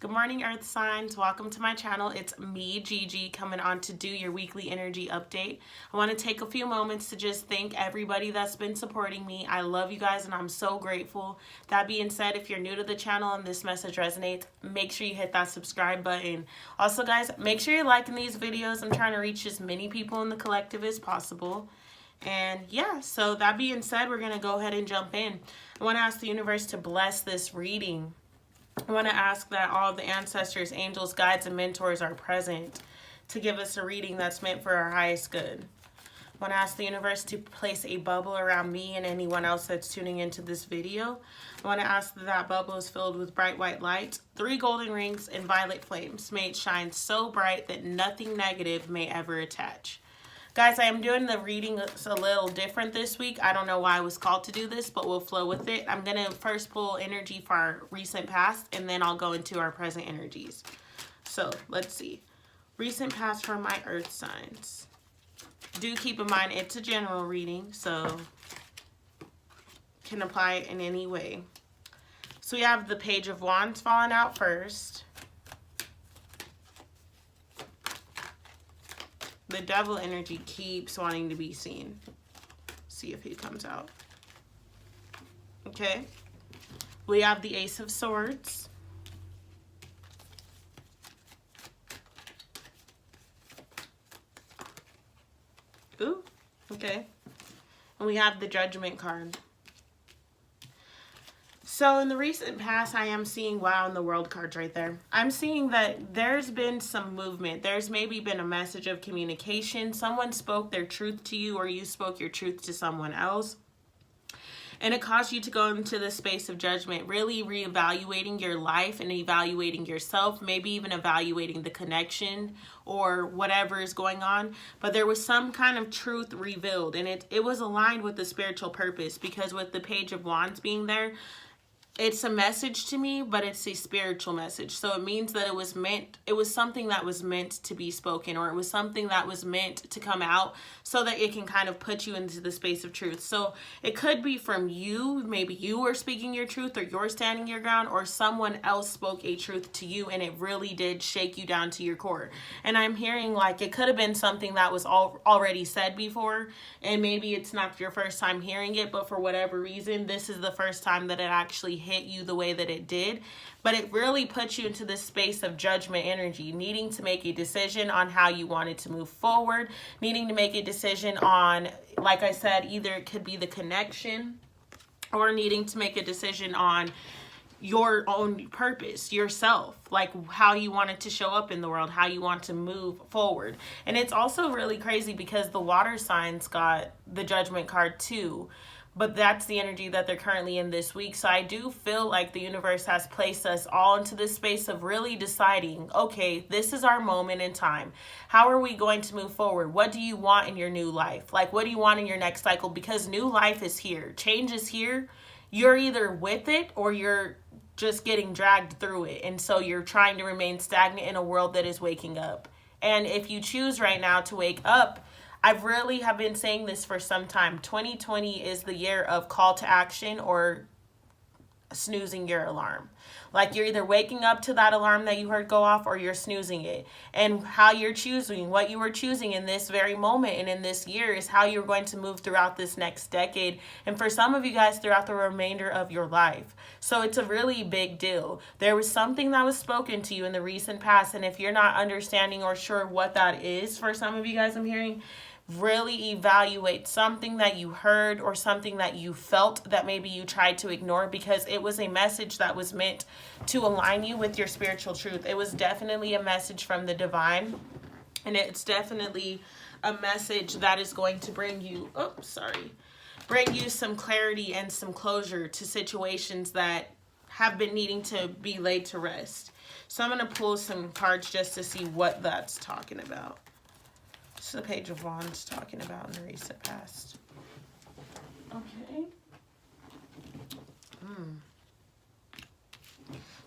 Good morning, Earth Signs. Welcome to my channel. It's me, GiGi, coming on to do your weekly energy update. I want to take a few moments to just thank everybody that's been supporting me. I love you guys and I'm so grateful. That being said, if you're new to the channel and this message resonates, make sure you hit that subscribe button. Also, guys, make sure you're liking these videos. I'm trying to reach as many people in the collective as possible. And yeah, so that being said, we're going to go ahead and jump in. I want to ask the universe to bless this reading. I want to ask that all the ancestors, angels, guides, and mentors are present to give us a reading that's meant for our highest good. I want to ask the universe to place a bubble around me and anyone else that's tuning into this video. I want to ask that that bubble is filled with bright white light, 3 golden rings, and violet flames. May it shine so bright that nothing negative may ever attach. Guys, I am doing the reading a little different this week. I don't know why I was called to do this, but we'll flow with it. I'm going to first pull energy for our recent past, and then I'll go into our present energies. So, let's see. Recent past for my Earth signs. Do keep in mind it's a general reading, so can apply it in any way. So we have the Page of Wands falling out first. The Devil energy keeps wanting to be seen. See if he comes out. Okay. We have the Ace of Swords. Ooh, okay. And we have the Judgment card. So in the recent past, I am seeing, wow, in the World cards right there. I'm seeing that there's been some movement. There's maybe been a message of communication. Someone spoke their truth to you, or you spoke your truth to someone else. And it caused you to go into this space of judgment, really reevaluating your life and evaluating yourself, maybe even evaluating the connection or whatever is going on. But there was some kind of truth revealed, and it was aligned with the spiritual purpose, because with the Page of Wands being there, it's a message to me, but it's a spiritual message. So it means that it was something that was meant to be spoken, or it was something that was meant to come out so that it can kind of put you into the space of truth. So it could be from you, maybe you were speaking your truth, or you're standing your ground, or someone else spoke a truth to you and it really did shake you down to your core. And I'm hearing like it could have been something that was already said before, and maybe it's not your first time hearing it, but for whatever reason, this is the first time that it actually hit you the way that it did. But it really puts you into this space of judgment energy, needing to make a decision on how you wanted to move forward, needing to make a decision on, like I said, either it could be the connection, or needing to make a decision on your own purpose, yourself, like how you wanted to show up in the world, how you want to move forward. And it's also really crazy because the water signs got the Judgment card too. But that's the energy that they're currently in this week. So I do feel like the universe has placed us all into this space of really deciding, okay, this is our moment in time. How are we going to move forward? What do you want in your new life? Like, what do you want in your next cycle? Because new life is here. Change is here. You're either with it or you're just getting dragged through it. And so you're trying to remain stagnant in a world that is waking up. And if you choose right now to wake up, I really have been saying this for some time. 2020 is the year of call to action or snoozing your alarm. Like you're either waking up to that alarm that you heard go off, or you're snoozing it. And how you're choosing, what you were choosing in this very moment and in this year is how you're going to move throughout this next decade. And for some of you guys, throughout the remainder of your life. So it's a really big deal. There was something that was spoken to you in the recent past. And if you're not understanding or sure what that is, for some of you guys I'm hearing, really evaluate something that you heard or something that you felt that maybe you tried to ignore, because it was a message that was meant to align you with your spiritual truth. It was definitely a message from the divine, and it's definitely a message that is going to bring you, bring you some clarity and some closure to situations that have been needing to be laid to rest. So I'm going to pull some cards just to see what that's talking about. This is the Page of Wands talking about in the recent past. Okay.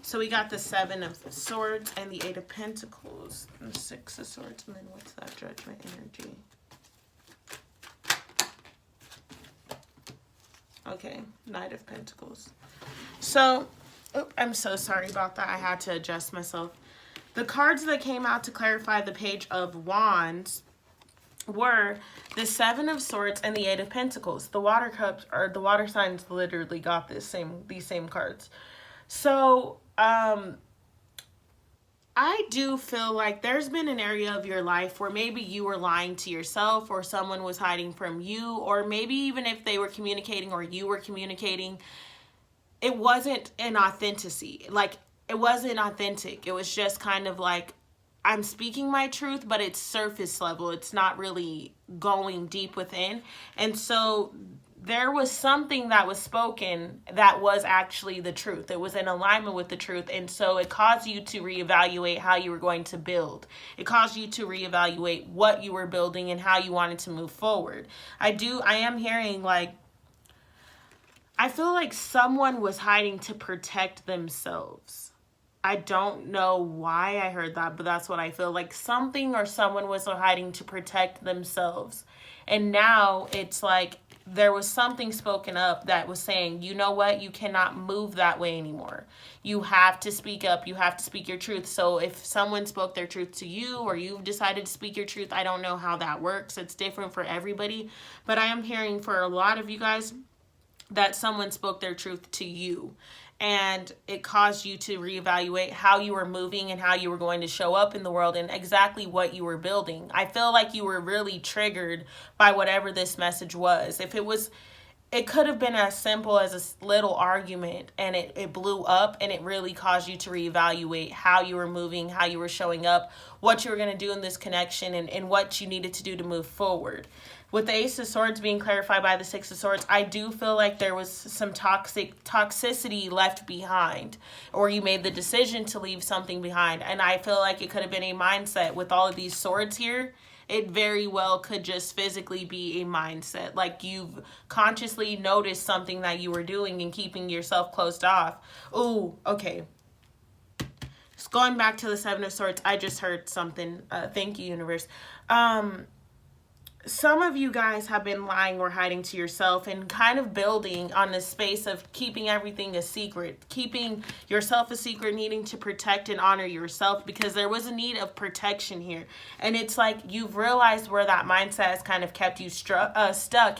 So we got the 7 of Swords and the 8 of Pentacles and the 6 of Swords. And then what's that Judgment energy? Okay, Knight of Pentacles. So Oh, I'm so sorry about that. I had to adjust myself. The cards that came out to clarify the Page of Wands were the Seven of Swords and the Eight of Pentacles. The water cups, or the water signs, literally got these same cards. So I do feel like there's been an area of your life where maybe you were lying to yourself, or someone was hiding from you, or maybe even if they were communicating or you were communicating, it wasn't an authenticity. Like, it wasn't authentic. It was just kind of like, I'm speaking my truth, but it's surface level. It's not really going deep within. And so there was something that was spoken that was actually the truth. It was in alignment with the truth. And so it caused you to reevaluate how you were going to build. It caused you to reevaluate what you were building and how you wanted to move forward. I am hearing, like, I feel like someone was hiding to protect themselves. I don't know why I heard that, but that's what I feel like. Something or someone was hiding to protect themselves. And now it's like there was something spoken up that was saying, you know what, you cannot move that way anymore. You have to speak up. You have to speak your truth. So if someone spoke their truth to you, or you've decided to speak your truth, I don't know how that works. It's different for everybody. But I am hearing for a lot of you guys that someone spoke their truth to you, and it caused you to reevaluate how you were moving and how you were going to show up in the world and exactly what you were building. I feel like you were really triggered by whatever this message was. If it was, it could have been as simple as a little argument, and it blew up, and it really caused you to reevaluate how you were moving, how you were showing up, what you were going to do in this connection, and what you needed to do to move forward. With the Ace of Swords being clarified by the Six of Swords, I do feel like there was some toxicity left behind, or you made the decision to leave something behind. And I feel like it could have been a mindset with all of these swords here. It very well could just physically be a mindset. Like, you've consciously noticed something that you were doing and keeping yourself closed off. Ooh, okay. Just going back to the Seven of Swords, I just heard something. Thank you, universe. Some of you guys have been lying or hiding to yourself and kind of building on this space of keeping everything a secret, keeping yourself a secret, needing to protect and honor yourself, because there was a need of protection here. And it's like you've realized where that mindset has kind of kept you stuck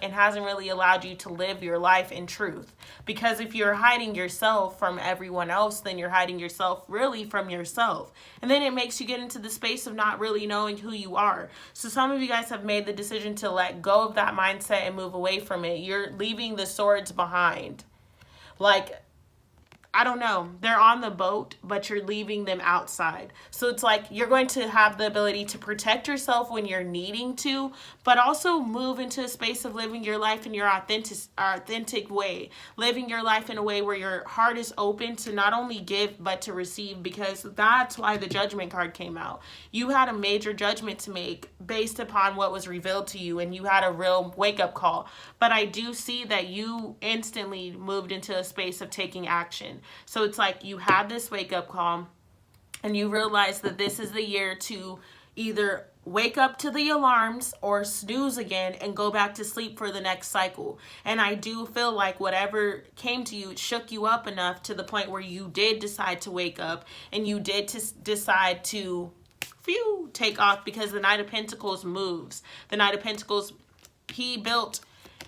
and hasn't really allowed you to live your life in truth. Because if you're hiding yourself from everyone else, then you're hiding yourself really from yourself. And then it makes you get into the space of not really knowing who you are. So some of you guys have made the decision to let go of that mindset and move away from it. You're leaving the swords behind. Like, I don't know, they're on the boat, but you're leaving them outside. So it's like you're going to have the ability to protect yourself when you're needing to, but also move into a space of living your life in your authentic way. Living your life in a way where your heart is open to not only give, but to receive, because that's why the Judgment card came out. You had a major judgment to make based upon what was revealed to you, and you had a real wake-up call. But I do see that you instantly moved into a space of taking action. So it's like you had this wake-up call, and you realize that this is the year to either wake up to the alarms or snooze again and go back to sleep for the next cycle. And I do feel like whatever came to you, it shook you up enough to the point where you did decide to wake up, and you did decide to take off, because the Knight of Pentacles moves. The Knight of Pentacles,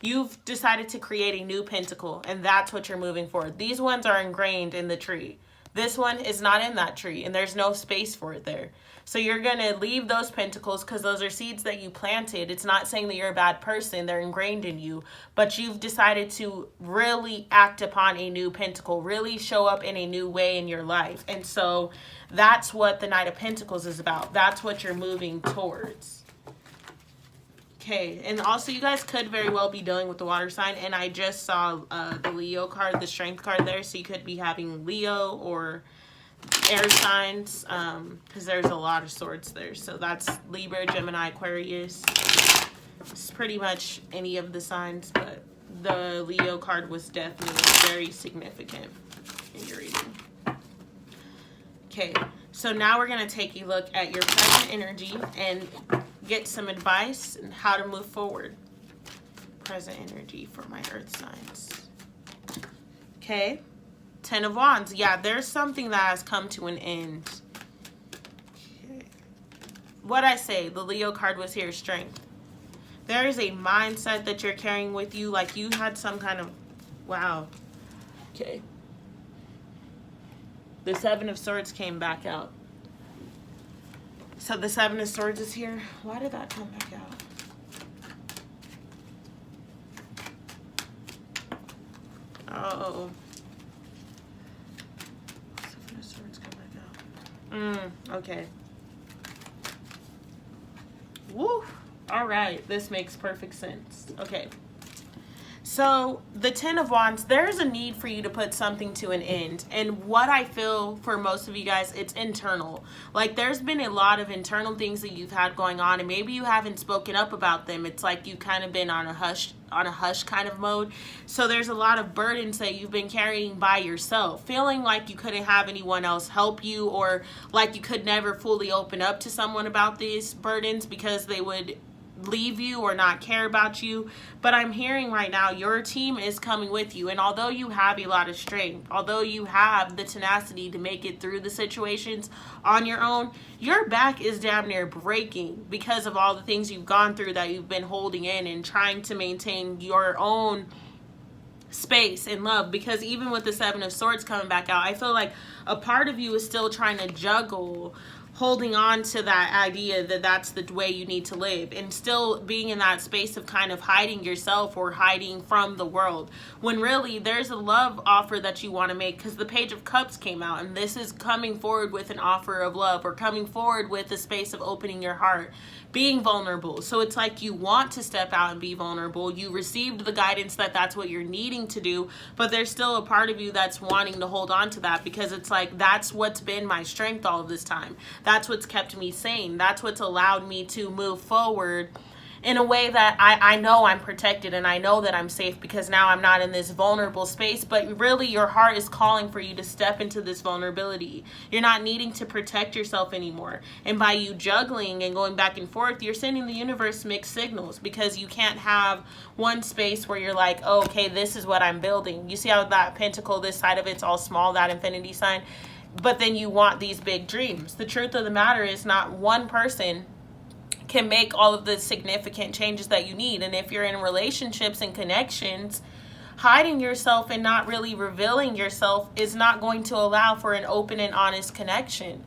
you've decided to create a new pentacle, and that's what you're moving for. These ones are ingrained in the tree. This one is not in that tree, and there's no space for it there. So you're going to leave those pentacles because those are seeds that you planted. It's not saying that you're a bad person. They're ingrained in you. But you've decided to really act upon a new pentacle, really show up in a new way in your life. And so that's what the Knight of Pentacles is about. That's what you're moving towards. Okay, and also you guys could very well be dealing with the water sign, and I just saw the Leo card, the Strength card there, so you could be having Leo or air signs, because there's a lot of swords there. So that's Libra, Gemini, Aquarius. It's pretty much any of the signs, but the Leo card was definitely very significant in your reading. Okay, so now we're going to take a look at your present energy and get some advice on how to move forward. Present energy for my earth signs. Okay, Ten of Wands. Yeah, there's something that has come to an end. Okay. What I say, the Leo card was here, strength. There is a mindset that you're carrying with you, like you had some kind of, wow. Okay. The Seven of Swords came back out. So the Seven of Swords is here. Why did that come back out? Oh. Seven of Swords come back out. Okay. Woo. All right. This makes perfect sense. Okay. So the Ten of Wands, there's a need for you to put something to an end. And what I feel for most of you guys, it's internal. Like there's been a lot of internal things that you've had going on, and maybe you haven't spoken up about them. It's like you've kind of been on a hush kind of mode. So there's a lot of burdens that you've been carrying by yourself, feeling like you couldn't have anyone else help you, or like you could never fully open up to someone about these burdens because they would leave you or not care about you. But I'm hearing right now your team is coming with you, and although you have a lot of strength, although you have the tenacity to make it through the situations on your own, your back is damn near breaking because of all the things you've gone through that you've been holding in and trying to maintain your own space and love. Because even with the Seven of Swords coming back out, I feel like a part of you is still trying to juggle holding on to that idea that that's the way you need to live, and still being in that space of kind of hiding yourself or hiding from the world, when really there's a love offer that you want to make, because the Page of Cups came out, and this is coming forward with an offer of love, or coming forward with a space of opening your heart, being vulnerable. So it's like you want to step out and be vulnerable. You received the guidance that that's what you're needing to do, but there's still a part of you that's wanting to hold on to that, because it's like, that's what's been my strength all of this time. That's what's kept me sane. That's what's allowed me to move forward in a way that I know I'm protected, and I know that I'm safe, because now I'm not in this vulnerable space. But really your heart is calling for you to step into this vulnerability. You're not needing to protect yourself anymore. And by you juggling and going back and forth, you're sending the universe mixed signals, because you can't have one space where you're like, oh, okay, this is what I'm building. You see how that pentacle, this side of it's all small, that infinity sign? But then you want these big dreams. The truth of the matter is, not one person can make all of the significant changes that you need. And if you're in relationships and connections, hiding yourself and not really revealing yourself is not going to allow for an open and honest connection.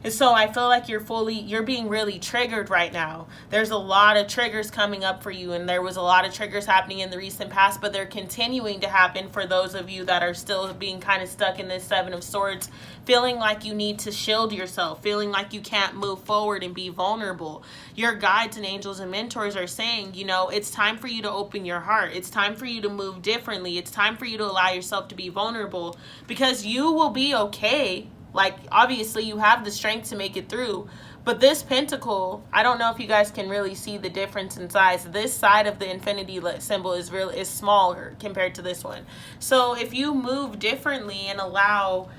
And so I feel like you're being really triggered right now. There's a lot of triggers coming up for you, and there was a lot of triggers happening in the recent past, but they're continuing to happen for those of you that are still being kind of stuck in this Seven of Swords, feeling like you need to shield yourself, feeling like you can't move forward and be vulnerable. Your guides and angels and mentors are saying, you know, it's time for you to open your heart. It's time for you to move differently. It's time for you to allow yourself to be vulnerable, because you will be okay. Like, obviously you have the strength to make it through, but this pentacle, I don't know if you guys can really see the difference in size. This side of the infinity symbol is smaller compared to this one. So if you move differently and allow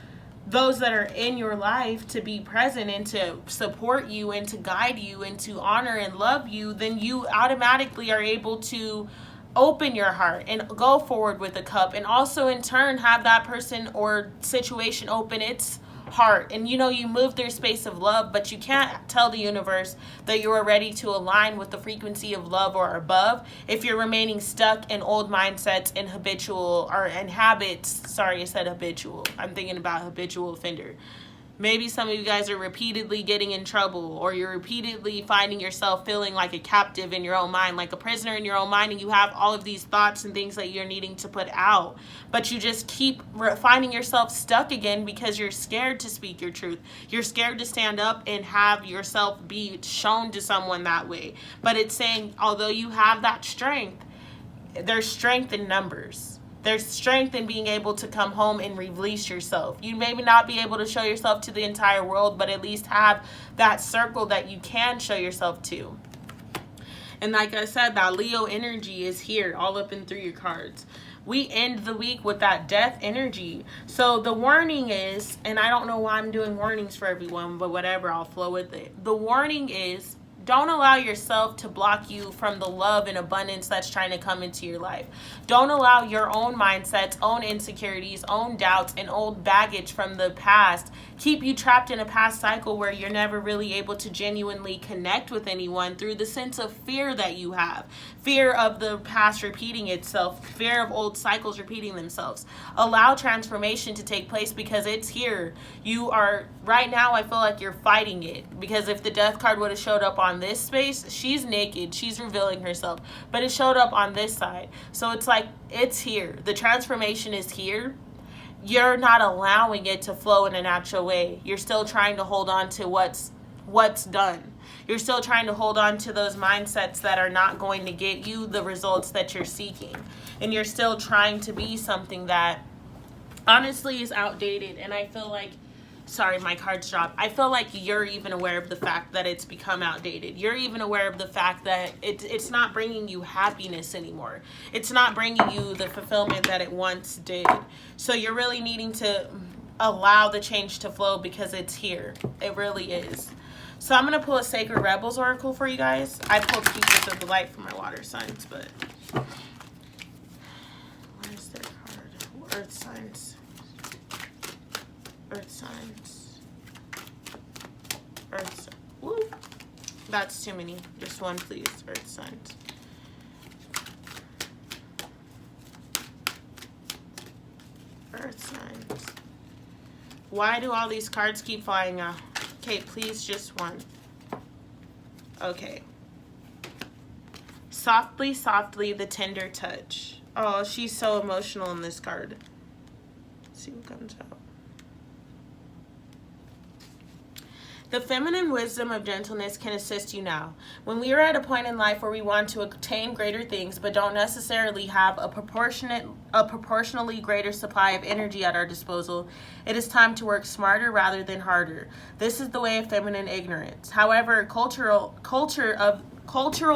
those that are in your life to be present and to support you and to guide you and to honor and love you, then you automatically are able to open your heart and go forward with a cup, and also in turn have that person or situation open its heart. And you know, you move through space of love, but you can't tell the universe that you are ready to align with the frequency of love or above if you're remaining stuck in old mindsets and habits. Sorry, I said habitual. I'm thinking about habitual offender. Maybe some of you guys are repeatedly getting in trouble, or you're repeatedly finding yourself feeling like a captive in your own mind, like a prisoner in your own mind, and you have all of these thoughts and things that you're needing to put out, but you just keep finding yourself stuck again because you're scared to speak your truth. You're scared to stand up and have yourself be shown to someone that way. But it's saying, although you have that strength, there's strength in numbers. There's strength in being able to come home and release yourself. You maybe not be able to show yourself to the entire world, but at least have that circle that you can show yourself to. And like I said, that Leo energy is here all up and through your cards. We end the week with that death energy. So the warning is, and I don't know why I'm doing warnings for everyone, but whatever, I'll flow with it. The warning is, Don't allow yourself to block you from the love and abundance that's trying to come into your life. Don't allow your own mindsets, own insecurities, own doubts, and old baggage from the past keep you trapped in a past cycle where you're never really able to genuinely connect with anyone through the sense of fear that you have. Fear of the past repeating itself, fear of old cycles repeating themselves. Allow transformation to take place because it's here. You are, right now, I feel like you're fighting it, because if the death card would have showed up on this space, she's naked, she's revealing herself, but it showed up on this side. So it's like, it's here. The transformation is here. You're not allowing it to flow in a natural way. You're still trying to hold on to what's done. You're still trying to hold on to those mindsets that are not going to get you the results that you're seeking. And you're still trying to be something that honestly is outdated. And I feel like, sorry, my cards dropped. I feel like you're even aware of the fact that it's become outdated. You're even aware of the fact that it's not bringing you happiness anymore. It's not bringing you the fulfillment that it once did. So you're really needing to allow the change to flow because it's here. It really is. So I'm going to pull a Sacred Rebels Oracle for you guys. I pulled Keepers of the Light for my water signs, but what is their card? Earth signs. Earth signs. Earth signs. Woo! That's too many. Just one, please. Earth signs. Earth signs. Why do all these cards keep flying out? Okay, please, just one. Okay. Softly, softly, the tender touch. Oh, she's so emotional in this card. Let's see what comes out. The feminine wisdom of gentleness can assist you now. When we are at a point in life where we want to attain greater things but don't necessarily have a proportionally greater supply of energy at our disposal, it is time to work smarter rather than harder. This is the way of feminine ignorance. However, cultural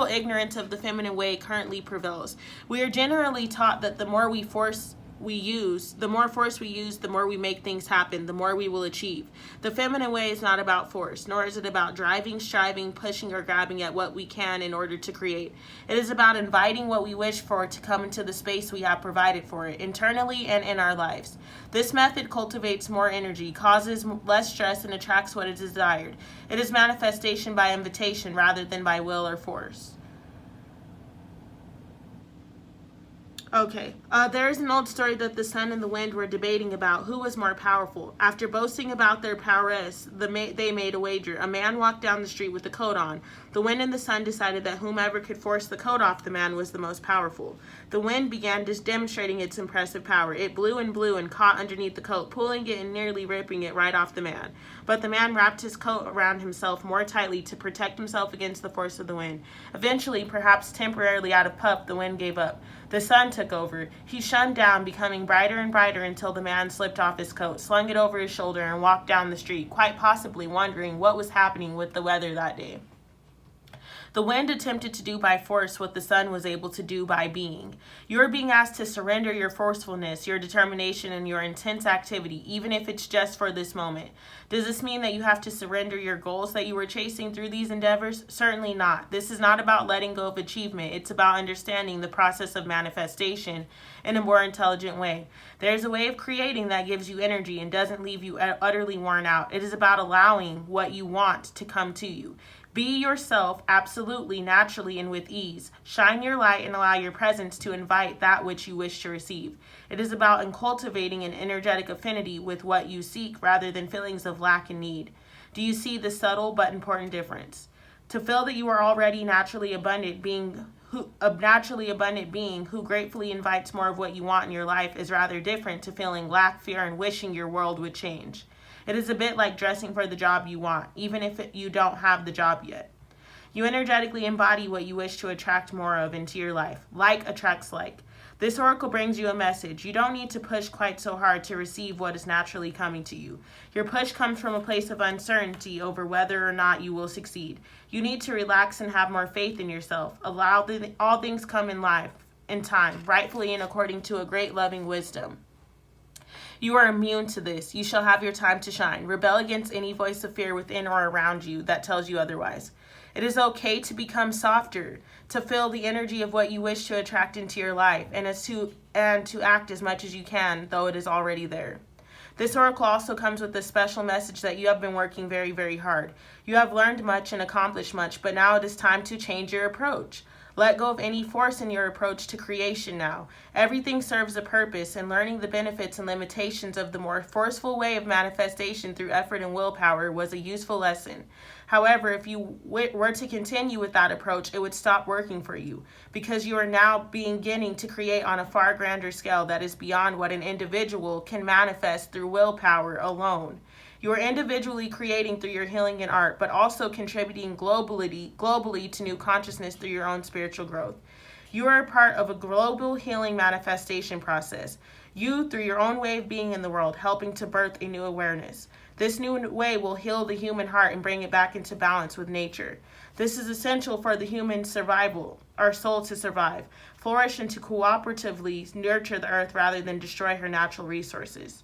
ignorance of the feminine way currently prevails. We are generally taught that the more force we use, the more we make things happen, the more we will achieve. The feminine way is not about force, nor is it about driving, striving, pushing, or grabbing at what we can in order to create. It is about inviting what we wish for to come into the space we have provided for it, internally and in our lives. This method cultivates more energy, causes less stress, and attracts what is desired. It is manifestation by invitation rather than by will or force. Okay, there is an old story that the sun and the wind were debating about who was more powerful. After boasting about their prowess, they made a wager. A man walked down the street with a coat on. The wind and the sun decided that whomever could force the coat off the man was the most powerful. The wind began demonstrating its impressive power. It blew and caught underneath the coat, pulling it and nearly ripping it right off the man. But the man wrapped his coat around himself more tightly to protect himself against the force of the wind. Eventually, perhaps temporarily out of puff, the wind gave up. The sun took over. He shone down, becoming brighter and brighter until the man slipped off his coat, slung it over his shoulder, and walked down the street, quite possibly wondering what was happening with the weather that day. The wind attempted to do by force what the sun was able to do by being. You are being asked to surrender your forcefulness, your determination, and your intense activity, even if it's just for this moment. Does this mean that you have to surrender your goals that you were chasing through these endeavors? Certainly not. This is not about letting go of achievement. It's about understanding the process of manifestation in a more intelligent way. There's a way of creating that gives you energy and doesn't leave you utterly worn out. It is about allowing what you want to come to you. Be yourself, absolutely, naturally, and with ease. Shine your light and allow your presence to invite that which you wish to receive. It is about cultivating an energetic affinity with what you seek rather than feelings of lack and need. Do you see the subtle but important difference? To feel that you are already naturally abundant being who gratefully invites more of what you want in your life is rather different to feeling lack, fear, and wishing your world would change. It is a bit like dressing for the job you want, even if you don't have the job yet. You energetically embody what you wish to attract more of into your life. Like attracts like. This oracle brings you a message. You don't need to push quite so hard to receive what is naturally coming to you. Your push comes from a place of uncertainty over whether or not you will succeed. You need to relax and have more faith in yourself. Allow all things come in life, in time, rightfully and according to a great loving wisdom. You are immune to this. You shall have your time to shine. Rebel against any voice of fear within or around you that tells you otherwise. It is okay to become softer, to feel the energy of what you wish to attract into your life, and to act as much as you can, though it is already there. This oracle also comes with a special message that you have been working very, very hard. You have learned much and accomplished much, but now it is time to change your approach. Let go of any force in your approach to creation now. Everything serves a purpose, and learning the benefits and limitations of the more forceful way of manifestation through effort and willpower was a useful lesson. However, if you were to continue with that approach, it would stop working for you, because you are now beginning to create on a far grander scale that is beyond what an individual can manifest through willpower alone. You are individually creating through your healing and art, but also contributing globally to new consciousness through your own spiritual growth. You are a part of a global healing manifestation process. You, through your own way of being in the world, helping to birth a new awareness. This new way will heal the human heart and bring it back into balance with nature. This is essential for the human survival, our soul to survive, flourish, and to cooperatively nurture the earth rather than destroy her natural resources.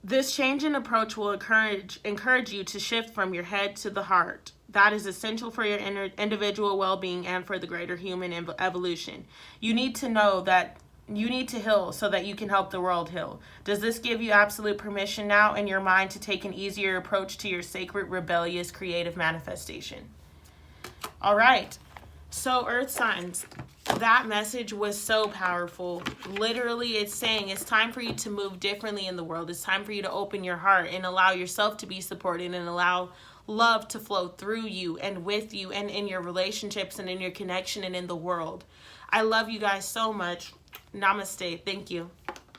This change in approach will encourage you to shift from your head to the heart. That is essential for your individual well-being and for the greater human evolution. You need to know that you need to heal so that you can help the world heal. Does this give you absolute permission now in your mind to take an easier approach to your sacred, rebellious, creative manifestation? All right. So, Earth signs, that message was so powerful. Literally, it's saying it's time for you to move differently in the world. It's time for you to open your heart and allow yourself to be supported and allow love to flow through you and with you and in your relationships and in your connection and in the world. I love you guys so much. Namaste. Thank you.